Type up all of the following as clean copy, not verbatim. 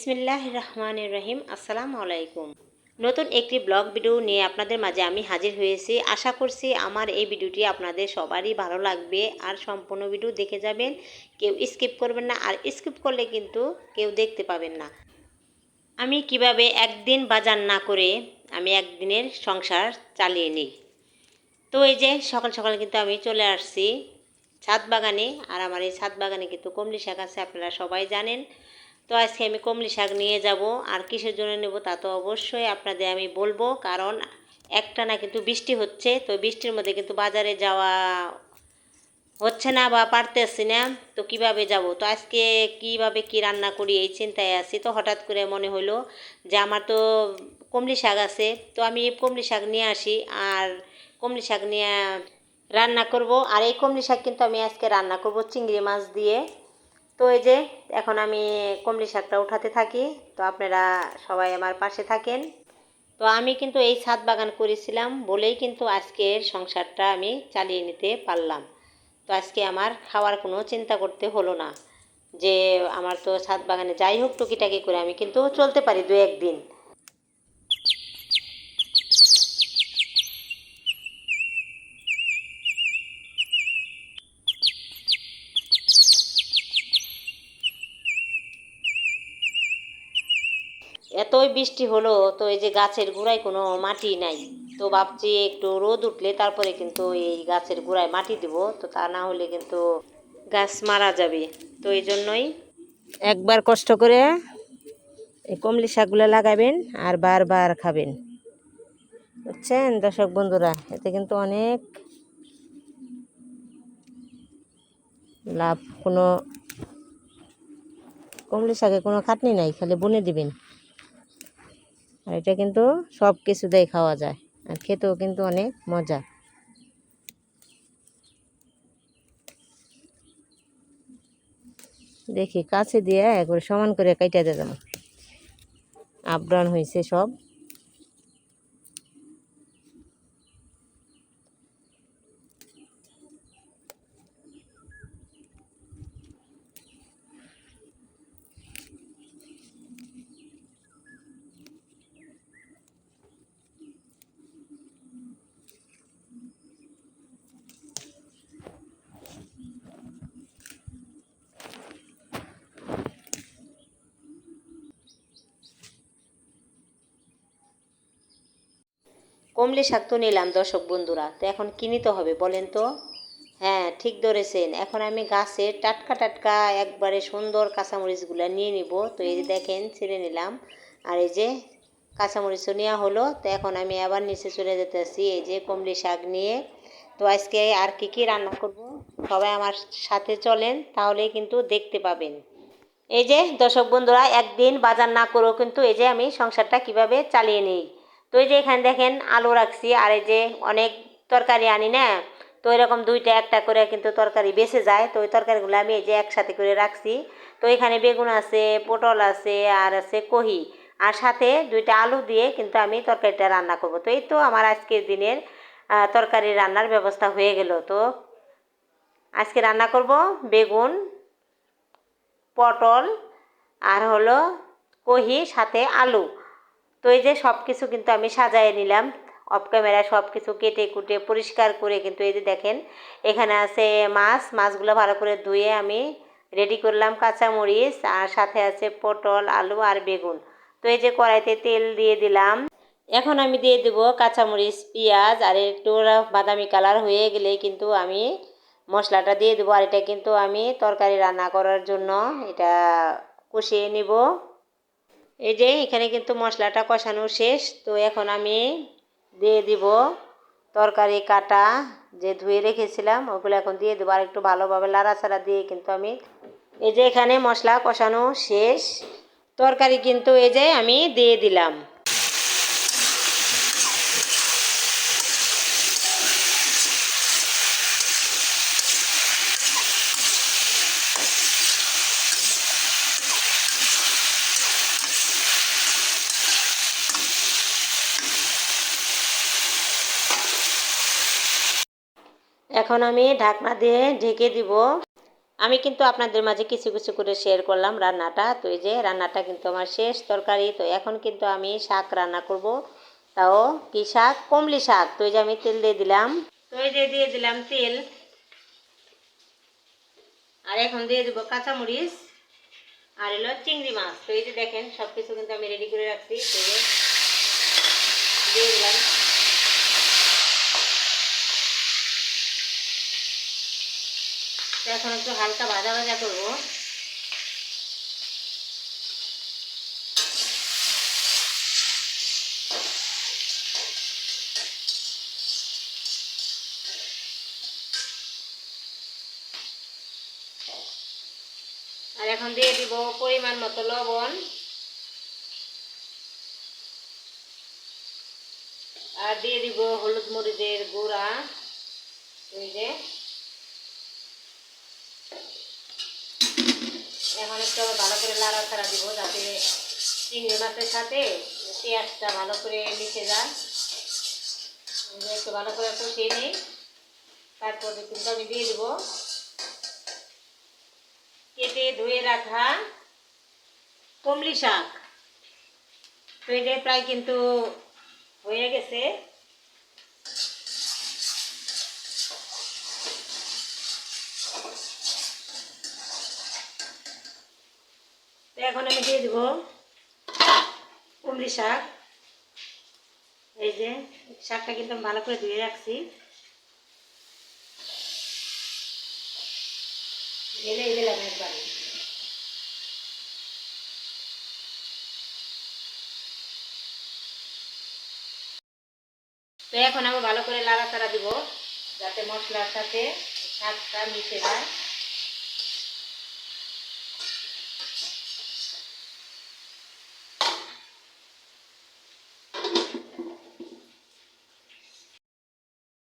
বিসমিল্লাহির রহমানির রহিম। আসসালামু আলাইকুম। নতুন একটি ব্লগ ভিডিও নিয়ে আপনাদের মাঝে আমি হাজির হয়েছি। আশা করছি আমার এই ভিডিওটি আপনাদের সবারই ভালো লাগবে আর সম্পূর্ণ ভিডিও দেখে যাবেন, কেউ স্কিপ করবেন না। আর স্কিপ করলে কিন্তু কেউ দেখতে পাবেন না। আমি কিভাবে একদিন বাজার না করে আমি একদিনের সংসার চালিয়ে নিই। তো এই যে সকাল সকাল কিন্তু আমি চলে আসছি ছাদ বাগানে। আর আমার এই ছাদ বাগানে কিন্তু কমলি শাক আছে, আপনারা সবাই জানেন। তো আজকে আমি কমলি শাক নিয়ে যাব। আর কিসের জন্য নেব তা তো অবশ্যই আপনাদের আমি বলবো, কারণ একটানা কিন্তু বৃষ্টি হচ্ছে। তো বৃষ্টির মধ্যে কিন্তু বাজারে যাওয়া হচ্ছে না বা পারতেছি না। তো কিভাবে যাব, তো আজকে কিভাবে কি রান্না করি এই চিন্তায় আছি। তো হঠাৎ করে মনে হলো যে আমার তো কমলি শাক আছে, তো আমি কমলি শাক নিয়ে আসি আর কমলি শাক নিয়ে রান্না করব। আর এই কমলি শাক কিন্তু আমি আজকে রান্না করব চিংড়ি মাছ দিয়ে। তো এই যে এখন আমি কমলি শাকটা উঠাতে থাকি, তো আপনারা সবাই আমার পাশে থাকেন। তো আমি কিন্তু এই ছাদ বাগান করেছিলাম বলেই কিন্তু আজকের সংসারটা আমি চালিয়ে নিতে পারলাম। তো আজকে আমার খাওয়ার কোনো চিন্তা করতে হলো না, যে আমার তো ছাদ বাগানে যাই হোক টুকিটাকি করে আমি কিন্তু চলতে পারি দু একদিন। এতই বৃষ্টি হলো, তো এই যে গাছের গোড়ায় কোনো মাটি নাই। তো ভাবছি একটু রোদ উঠলে তারপরে কিন্তু এই গাছের গোড়ায় মাটি দেব, তো তা না হলে কিন্তু গাছ মারা যাবে। তো এই জন্যই একবার কষ্ট করে এই কমলি শাকগুলো লাগাবেন আর বারবার খাবেন, বুঝছেন দর্শক বন্ধুরা। এতে কিন্তু অনেক লাভ। কোনো কমলি শাকে কোনো খাটনি নাই, খালি বুনে দিবেন। আর এটা কিন্তু সব কিছু দিয়ে খাওয়া যায়, আর খেতেও কিন্তু অনেক মজা। দেখি কাছে দিয়ে একবার সমান করে কাইটা দিয়ে যাবো, আপডাউন হয়েছে সব। কমলি শাক তো নিলাম দর্শক বন্ধুরা, তো এখন কি নিতে হবে বলেন তো? হ্যাঁ, ঠিক ধরেছেন। এখন আমি গাছের টাটকা টাটকা একবারে সুন্দর কাঁচামরিচগুলো নিয়ে নিব। তো এই যে দেখেন ছিঁড়ে নিলাম, আর এই যে কাঁচামরিচও নেওয়া হলো। তো এখন আমি আবার নিচে চলে যেতেছি এই যে কমলি শাক নিয়ে। তো আজকে আর কি কি রান্না করব সবাই আমার সাথে চলেন, তাহলেই কিন্তু দেখতে পাবেন। এই যে দর্শক বন্ধুরা, একদিন বাজার না করেও কিন্তু এই যে আমি সংসারটা কিভাবে চালিয়ে নিই। তো এই যে এখানে দেখেন আলু রাখছি, আর এই যে অনেক তরকারি আনি না, তো এরকম দুইটা একটা করে কিন্তু তরকারি বেঁচে যায়। তো ওই তরকারিগুলো আমি এই যে একসাথে করে রাখছি। তো এখানে বেগুন আছে, পটল আছে, আর আছে কহি, আর সাথে দুইটা আলু দিয়ে কিন্তু আমি তরকারিটা রান্না করব। তো এই তো আমার আজকের দিনের তরকারি রান্নার ব্যবস্থা হয়ে গেল। তো আজকে রান্না করব বেগুন, পটল, আর হলো কহি, সাথে আলু। তো এই যে সব কিছু কিন্তু আমি সাজায় নিলাম অফ ক্যামেরায়, সব কিছু কেটে কুটে পরিষ্কার করে। কিন্তু এই যে দেখেন এখানে আছে মাছগুলো ভালো করে ধুয়ে আমি রেডি করলাম, কাঁচামরিচ, আর সাথে আছে পটল, আলু আর বেগুন। তো এই যে কড়াইতে তেল দিয়ে দিলাম। এখন আমি দিয়ে দেবো কাঁচামরিচ, পেঁয়াজ, আর একটু বাদামি কালার হয়ে গেলে কিন্তু আমি মশলাটা দিয়ে দেবো। আর এটা কিন্তু আমি তরকারি রান্না করার জন্য এটা কষিয়ে নিব। এই যে এখানে কিন্তু মশলাটা কষানো শেষ। তো এখন আমি দিয়ে দিব তরকারি কাটা যে ধুয়ে রেখেছিলাম ওগুলো এখন দিয়ে দেবো, আর একটু ভালোভাবে লাড়াচাড়া দিয়ে কিন্তু আমি এই যে এখানে মশলা কষানো শেষ, তরকারি কিন্তু এই যে আমি দিয়ে দিলাম। এখন আমি ঢাকনা দিয়ে ঢেকে দিব। আমি কিন্তু আপনাদের মাঝে কিছু কিছু করে শেয়ার করলাম রান্নাটা। তো এই যে রান্নাটা কিন্তু আমার শেষ তরকারি। তো এখন কিন্তু আমি শাক রান্না করব, তাও কি শাক, কমলি শাক। তো এই যে আমি তেল দিয়ে দিলাম, তো এই যে দিয়ে দিলাম তেল, আর এখন দিয়ে দেবো কাঁচামরিচ আর এলো চিংড়ি মাছ। তো এই যে দেখেন সব কিছু কিন্তু আমি রেডি করে রাখছি। তো দিয়ে দিলাম, তো এখন একটু হালকা ভাজা ভাজা করবো। আর এখন দিয়ে দিব পরিমাণ মতো লবণ, আর দিয়ে দিব হলুদ মরিচের গুঁড়া। এই যে এখন একটু ভালো করে নাড়াচাড়া দিব, যাতে চিংড়ি মাছের সাথে পেঁয়াজটা ভালো করে মিশে যায়। একটু ভালো করে কষিয়ে নিই, তারপরে কিন্তু আমি দিয়ে দেবো কেটে ধুয়ে রাখা কমলি শাক। তো এটা প্রায় কিন্তু হয়ে গেছে। তো এখন আমি দিয়ে দেবো কমলি শাক। এই যে শাকটা কিন্তু আমি ভালো করে ধুয়ে রাখছি, ঢেলে দিলাম একবারে। তো এখন আমি ভালো করে নাড়াচাড়া দিব, যাতে মশলার সাথে শাকটা মিশে যায়।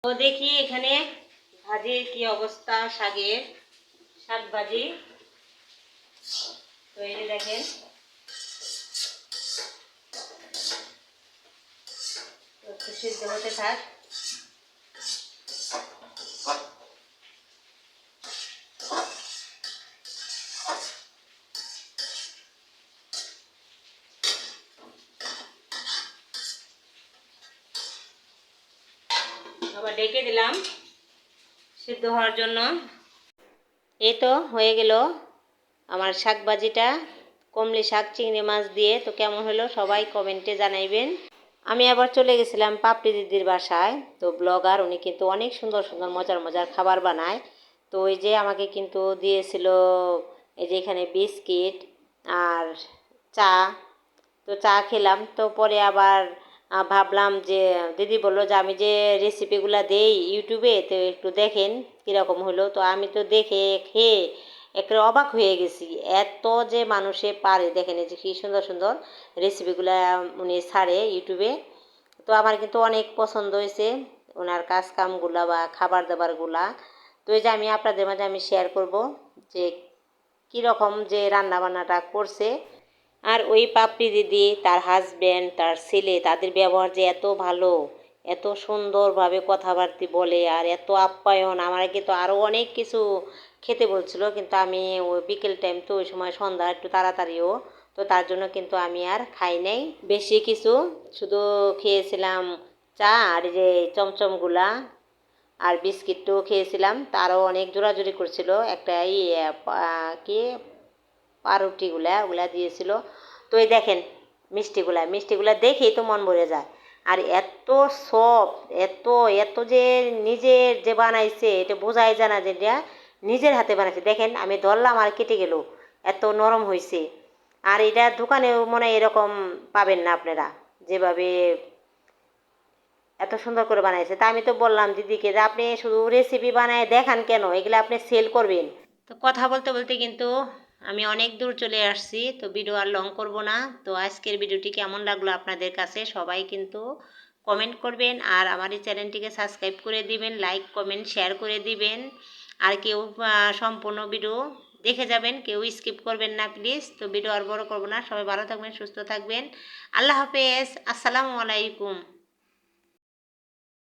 তো দেখি এখানে ভাজির কি অবস্থা, শাকের শাক ভাজি। তো এই যে দেখেন একটু সিদ্ধ হতে থাক। আবার ডেকে দিলাম সিদ্ধ হওয়ার জন্য। এই তো হয়ে গেল আমার শাক ভাজিটা, কমলি শাক চিংড়ি মাছ দিয়ে। তো কেমন হলো সবাই কমেন্টে জানাইবেন। আমি আবার চলে গেছিলাম পাপড়ি দিদির বাসায়। তো ব্লগার, উনি কিন্তু অনেক সুন্দর সুন্দর মজার মজার খাবার বানায়। তো ওই যে আমাকে কিন্তু দিয়েছিল এই যে এখানে বিস্কিট আর চা। তো চা খেলাম। তো পরে আবার ভাবলাম যে দিদি বললো যে আমি যে রেসিপিগুলো দেই ইউটিউবে, তো একটু দেখেন কীরকম হলো। তো আমি তো দেখে খেয়ে একটা অবাক হয়ে গেছি, এত যে মানুষে পারে। দেখেন এই যে কী সুন্দর সুন্দর রেসিপিগুলো উনি ছাড়ে ইউটিউবে। তো আমার কিন্তু অনেক পছন্দ হয়েছে ওনার কাজ কামগুলা বা খাবার দাবারগুলা। তো এই যে আমি আপনাদের মাঝে আমি শেয়ার করব যে কীরকম যে রান্নাবান্নাটা করছে। আর ওই পাপড়ি দিদি, তার হাজব্যান্ড, তার ছেলে, তাদের ব্যবহার যে এত ভালো, এত সুন্দরভাবে কথাবার্তা বলে, আর এত আপ্যায়ন। আমার কিন্তু আরও অনেক কিছু খেতে বলছিল, কিন্তু আমি ওই বিকেল টাইম, তো ওই সময় সন্ধ্যা একটু তাড়াতাড়িও, তো তার জন্য কিন্তু আমি আর খাই নাই বেশি কিছু। শুধু খেয়েছিলাম চা আর যে চমচমগুলা, আর বিস্কিটও খেয়েছিলাম। তারও অনেক জোরাজুরি করছিল, একটা কি পাউরুটিগুলা ওগুলা দিয়েছিল। তো এই দেখেন মিষ্টিগুলা, মিষ্টিগুলা দেখেই তো মন ভরে যায়। আর এত সফট, এত এত যে নিজের যে বানাইছে, এটা বোঝাই যায় না যে এটা নিজের হাতে বানাইছে। দেখেন আমি ধরলাম আর কেটে গেল, এত নরম হয়েছে। আর এটা দোকানেও মনে হয় এরকম পাবেন না আপনারা, যেভাবে এত সুন্দর করে বানাইছে। তা আমি তো বললাম দিদিকে যে আপনি শুধু রেসিপি বানায় দেখান কেন, এগুলো আপনি সেল করবেন। তো কথা বলতে বলতে কিন্তু আমি অনেক দূর চলে আসছি। তো ভিডিও আর লং করব না। তো আজকের ভিডিওটি কেমন লাগলো আপনাদের কাছে সবাই কিন্তু কমেন্ট করবেন, আর আমার এই চ্যানেলটিকে সাবস্ক্রাইব করে দিবেন, লাইক কমেন্ট শেয়ার করে দিবেন। আর কেউ সম্পূর্ণ ভিডিও দেখে যাবেন, কেউ স্কিপ করবেন না প্লিজ। তো ভিডিও আর বড় করব না, সবাই ভালো থাকবেন, সুস্থ থাকবেন। আল্লাহ হাফেজ, আসসালামু আলাইকুম।